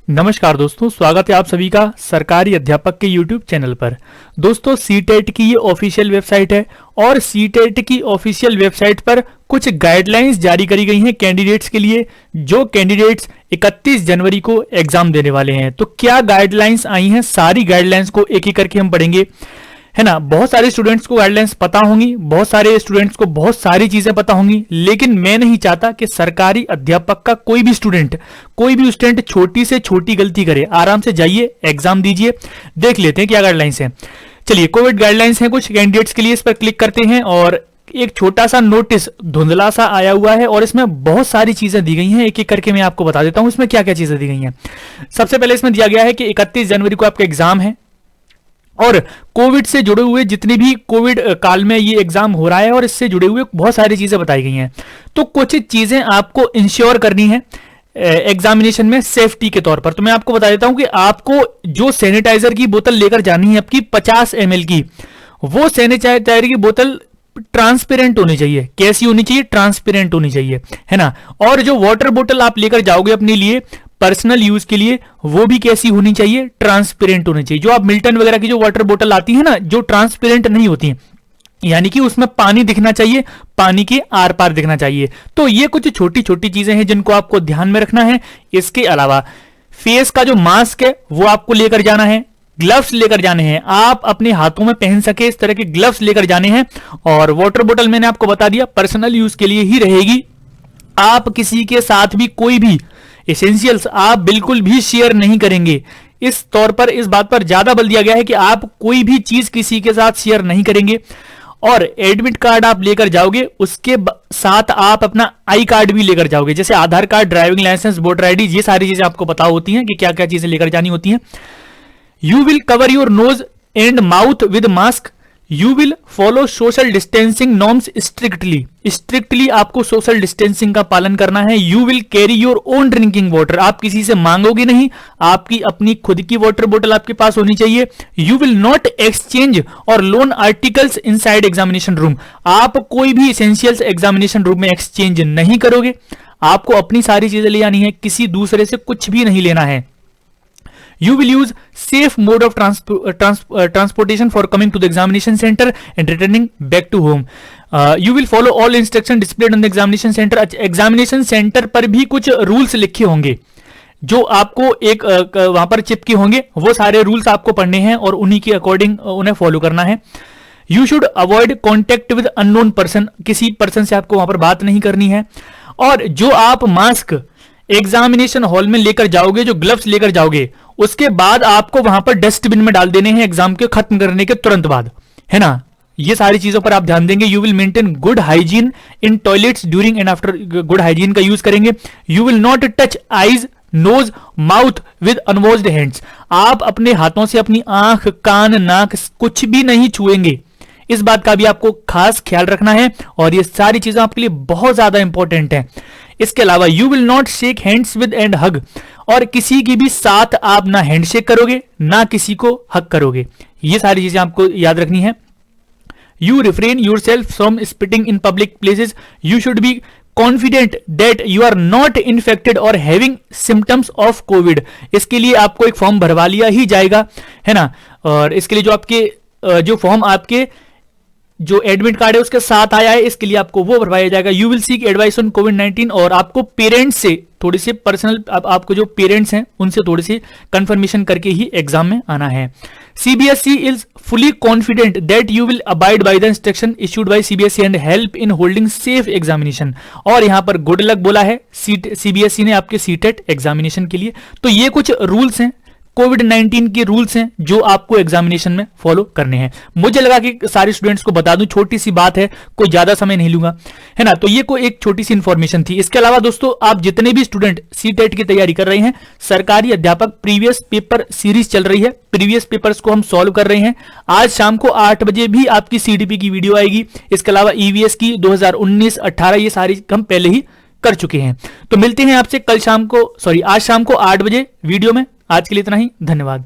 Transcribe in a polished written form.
नमस्कार दोस्तों, स्वागत है आप सभी का सरकारी अध्यापक के YouTube चैनल पर। दोस्तों, सीटेट की ये ऑफिशियल वेबसाइट है और सीटेट की ऑफिशियल वेबसाइट पर कुछ गाइडलाइंस जारी करी गई हैं कैंडिडेट्स के लिए, जो कैंडिडेट्स 31 जनवरी को एग्जाम देने वाले हैं। तो क्या गाइडलाइंस आई हैं, सारी गाइडलाइंस को एक एक करके हम पढ़ेंगे, है ना। बहुत सारे स्टूडेंट्स को गाइडलाइंस पता होंगी, बहुत सारे स्टूडेंट्स को बहुत सारी चीजें पता होंगी, लेकिन मैं नहीं चाहता कि सरकारी अध्यापक का कोई भी स्टूडेंट छोटी से छोटी गलती करे। आराम से जाइए, एग्जाम दीजिए। देख लेते हैं क्या गाइडलाइंस है। चलिए, कोविड गाइडलाइंस है कुछ कैंडिडेट्स के लिए, इस पर क्लिक करते हैं और एक छोटा सा नोटिस धुंधला सा आया हुआ है और इसमें बहुत सारी चीजें दी गई हैं। एक एक करके मैं आपको बता देता हूं इसमें क्या क्या चीजें दी गई हैं। सबसे पहले इसमें दिया गया है कि 31 जनवरी को आपका एग्जाम है और कोविड से जुड़े हुए जितने भी कोविड काल में ये एग्जाम हो रहा है और इससे जुड़े हुए बहुत सारी चीजें बताई गई हैं। तो कुछ चीजें आपको इंश्योर करनी है एग्जामिनेशन में सेफ्टी के तौर पर। तो मैं आपको बता देता हूं कि आपको जो सैनिटाइजर की बोतल लेकर जानी है आपकी 50 ml की, वो सैनिटाइजर की बोतल ट्रांसपेरेंट होनी चाहिए। कैसी होनी चाहिए? ट्रांसपेरेंट होनी चाहिए, है ना। और जो वाटर बोतल आप लेकर जाओगे अपने लिए पर्सनल यूज के लिए, वो भी कैसी होनी चाहिए? ट्रांसपेरेंट होनी चाहिए। जो आप मिल्टन वगैरह की जो वाटर बोतल आती है ना, जो ट्रांसपेरेंट नहीं होती है, यानी कि उसमें पानी दिखना चाहिए, पानी के आर पार दिखना चाहिए। तो ये कुछ छोटी छोटी चीजें हैं जिनको आपको ध्यान में रखना है। इसके अलावा फेस का जो मास्क है वो आपको लेकर जाना है, ग्लव्स लेकर जाने हैं, आप अपने हाथों में पहन सके इस तरह के ग्लव्स लेकर जाने हैं। और वाटर बोतल मैंने आपको बता दिया पर्सनल यूज के लिए ही रहेगी। आप किसी के साथ भी कोई भी एसेंशियल्स आप बिल्कुल भी शेयर नहीं करेंगे। इस तौर पर इस बात पर ज्यादा बल दिया गया है कि आप कोई भी चीज किसी के साथ शेयर नहीं करेंगे। और एडमिट कार्ड आप लेकर जाओगे, उसके साथ आप अपना आई कार्ड भी लेकर जाओगे, जैसे Aadhaar card, driving licence, voter ID, ये सारी चीजें आपको पता होती हैं कि क्या क्या चीजें लेकर जानी होती हैं। You will cover your nose and mouth with mask. You will follow social distancing norms strictly आपको सोशल डिस्टेंसिंग का पालन करना है। You will carry your own drinking water, आप किसी से मांगोगे नहीं, आपकी अपनी खुद की वाटर बोतल आपके पास होनी चाहिए। यू विल नॉट एक्सचेंज और loan articles inside examination room, आप कोई भी एसेंशियल्स एग्जामिनेशन रूम में एक्सचेंज नहीं करोगे। आपको अपनी सारी चीजें ले आनी है, किसी दूसरे से कुछ भी नहीं लेना है। You will use safe mode of transportation for coming to the examination center and returning back to home. You will follow all instruction displayed on the examination center. Examination centre पर भी कुछ रूल्स लिखे होंगे जो आपको एक वहां पर चिपके होंगे, वो सारे रूल्स आपको पढ़ने हैं और उन्हीं के अकॉर्डिंग उन्हें फॉलो करना है। You should avoid contact with unknown person, किसी पर्सन से आपको वहां पर बात नहीं करनी है। और जो आप मास्क एग्जामिनेशन हॉल में लेकर जाओगे, जो ग्लव्स लेकर जाओगे, उसके बाद आपको वहां पर डस्टबिन में डाल देने हैं एग्जाम के खत्म करने के तुरंत बाद, है ना। ये सारी चीजों पर आप ध्यान देंगे। You will maintain good hygiene in toilets during and after, good hygiene का यूज करेंगे। You will not touch eyes, nose, mouth with unwashed hands, आप अपने हाथों से अपनी आंख, कान, नाक कुछ भी नहीं छुएंगे। इस बात का भी आपको खास ख्याल रखना है और ये सारी चीजें आपके लिए बहुत ज्यादा इंपॉर्टेंट है। इसके अलावा you will not shake hands with and hug, और किसी की भी साथ आप ना हैंडशेक करोगे ना किसी को हक करोगे। ये सारी चीजें आपको याद रखनी है। You refrain yourself from spitting in public places. You should be confident that you are not infected और हैविंग सिम्टम्स ऑफ कोविड। इसके लिए आपको एक फॉर्म भरवा लिया ही जाएगा, है ना। और इसके लिए जो आपके जो फॉर्म आपके जो एडमिट कार्ड है उसके साथ आया है, इसके लिए आपको वो भरवाया जाएगा। You will seek advice on कोविड-19, और आपको पेरेंट्स से थोड़ी सी पर्सनल, आपको जो पेरेंट्स हैं उनसे थोड़ी सी कंफर्मेशन करके ही एग्जाम में आना है। CBSE is fully confident that you will abide by the instruction issued by CBSE and help in holding safe examination. और यहां पर गुड लक बोला है सीबीएसई ने आपके सीटेट एग्जामिनेशन के लिए। तो ये कुछ रूल्स हैं, कोविड-19 के रूल्स हैं जो आपको एग्जामिनेशन में फॉलो करने हैं। मुझे लगा कि सारे स्टूडेंट्स को बता दूं, छोटी सी बात है, कोई ज्यादा समय नहीं लूंगा, है ना। तो ये कोई एक छोटी सी इंफॉर्मेशन थी। इसके अलावा दोस्तों, आप जितने भी स्टूडेंट सीटेट की तैयारी कर रहे हैं, सरकारी अध्यापक प्रीवियस पेपर सीरीज चल रही है, प्रीवियस पेपर्स को हम सॉल्व कर रहे हैं। आज शाम को 8 बजे भी आपकी सीडीपी की वीडियो आएगी। इसके अलावा ईवीएस की 2019-18 ये सारी हम पहले ही कर चुके हैं। तो मिलते हैं आपसे आज शाम को 8 बजे वीडियो में। आज के लिए इतना ही, धन्यवाद।